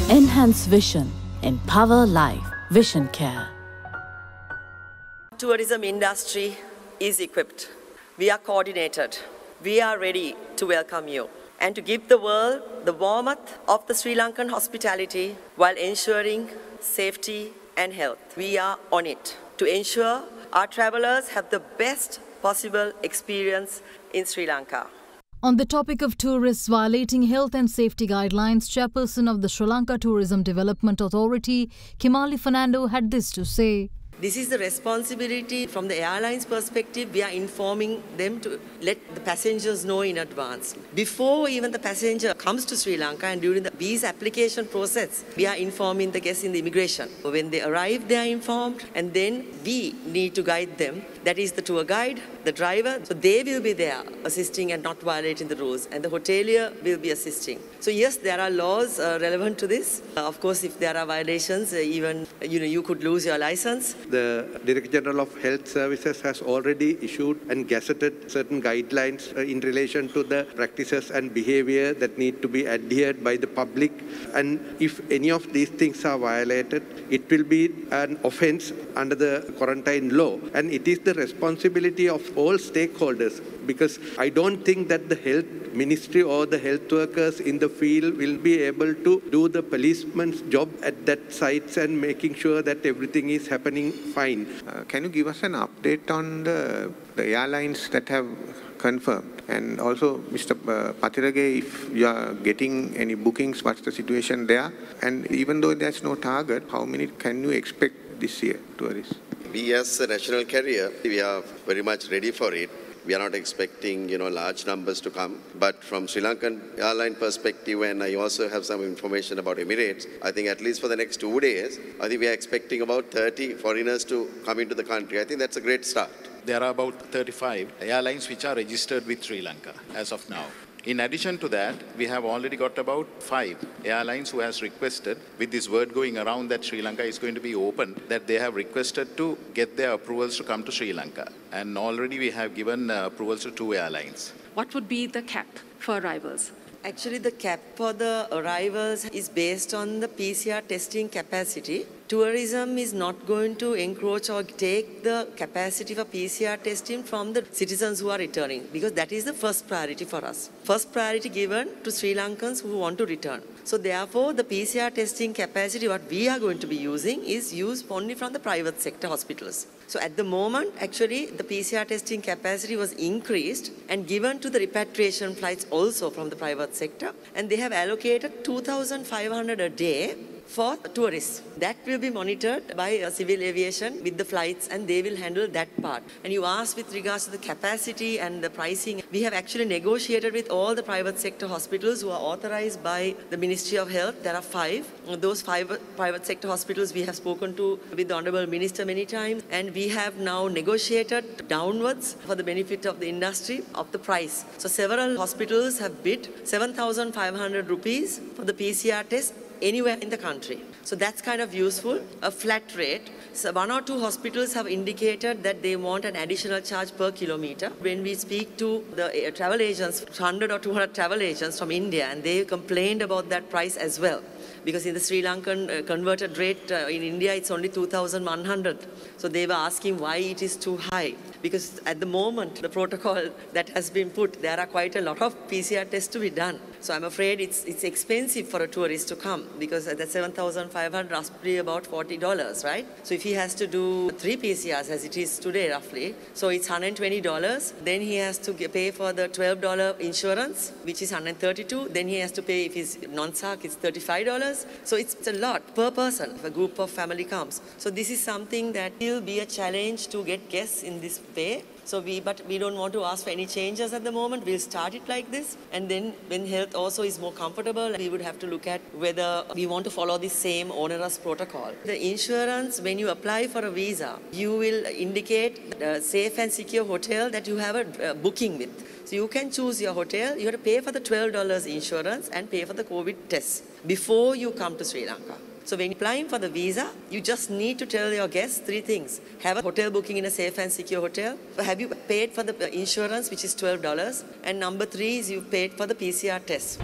Enhance vision. Empower life. Vision Care. Tourism industry is equipped. We are coordinated. We are ready to welcome you and to give the world the warmth of the Sri Lankan hospitality while ensuring safety and health. We are on it to ensure our travelers have the best possible experience in Sri Lanka. On the topic of tourists violating health and safety guidelines, Chairperson of the Sri Lanka Tourism Development Authority, Kimali Fernando, had this to say. This is the responsibility from the airline's perspective. We are informing them to let the passengers know in advance. Before even the passenger comes to Sri Lanka and during the visa application process, we are informing the guests in the immigration. When they arrive, they are informed, and then we need to guide them. That is the tour guide, the driver. So they will be there assisting and not violating the rules, and the hotelier will be assisting. So yes, there are laws relevant to this. Of course, if there are violations, even you could lose your license. The Director General of Health Services has already issued and gazetted certain guidelines in relation to the practices and behavior that need to be adhered by the public. And if any of these things are violated, it will be an offence under the quarantine law. And it is the responsibility of all stakeholders, because I don't think that the health ministry or the health workers in the field will be able to do the policeman's job at that sites and making sure that everything is happening fine. Can you give us an update on the airlines that have confirmed? And also, Mr. Patirage, if you are getting any bookings, what's the situation there? And even though there's no target, how many can you expect this year, tourists? We as a national carrier, we are very much ready for it. We are not expecting, large numbers to come. But from Sri Lankan airline perspective, and I also have some information about Emirates, I think at least for the next 2 days, I think we are expecting about 30 foreigners to come into the country. I think that's a great start. There are about 35 airlines which are registered with Sri Lanka as of now. In addition to that, we have already got about 5 airlines who has requested, with this word going around that Sri Lanka is going to be open, that they have requested to get their approvals to come to Sri Lanka. And already we have given approvals to 2 airlines. What would be the cap for arrivals? Actually, the cap for the arrivals is based on the PCR testing capacity. Tourism is not going to encroach or take the capacity for PCR testing from the citizens who are returning, because that is the first priority for us. First priority given to Sri Lankans who want to return. So therefore, the PCR testing capacity, what we are going to be using, is used only from the private sector hospitals. So at the moment, actually, the PCR testing capacity was increased and given to the repatriation flights also from the private sector. And they have allocated 2,500 a day for tourists. That will be monitored by civil aviation with the flights, and they will handle that part. And you asked with regards to the capacity and the pricing, we have actually negotiated with all the private sector hospitals who are authorized by the Ministry of Health. There are 5. Those 5 private sector hospitals we have spoken to with the Honourable Minister many times, and we have now negotiated downwards for the benefit of the industry of the price. So several hospitals have bid 7,500 rupees for the PCR test anywhere in the country. So that's kind of useful, a flat rate. So 1 or 2 hospitals have indicated that they want an additional charge per kilometer. When we speak to the travel agents, 100 or 200 travel agents from India, and they complained about that price as well. Because in the Sri Lankan converted rate in India, it's only 2,100. So they were asking why it is too high. Because at the moment, the protocol that has been put, there are quite a lot of PCR tests to be done. So I'm afraid it's expensive for a tourist to come, because that 7,500 roughly about $40, right? So if he has to do 3 PCRs as it is today roughly, so it's $120. Then he has to pay for the $12 insurance, which is $132. Then he has to pay, if he's non-SARC, it's $35. So it's a lot per person if a group of family comes. So this is something that will be a challenge to get guests in this way. But we don't want to ask for any changes at the moment. We'll start it like this, and then when health also is more comfortable, we would have to look at whether we want to follow the same onerous protocol. The insurance, when you apply for a visa, you will indicate a safe and secure hotel that you have a booking with. So you can choose your hotel. You have to pay for the $12 insurance and pay for the COVID test before you come to Sri Lanka. So when applying for the visa, you just need to tell your guests 3 things. Have a hotel booking in a safe and secure hotel. Have you paid for the insurance, which is $12? And number 3 is you paid for the PCR test.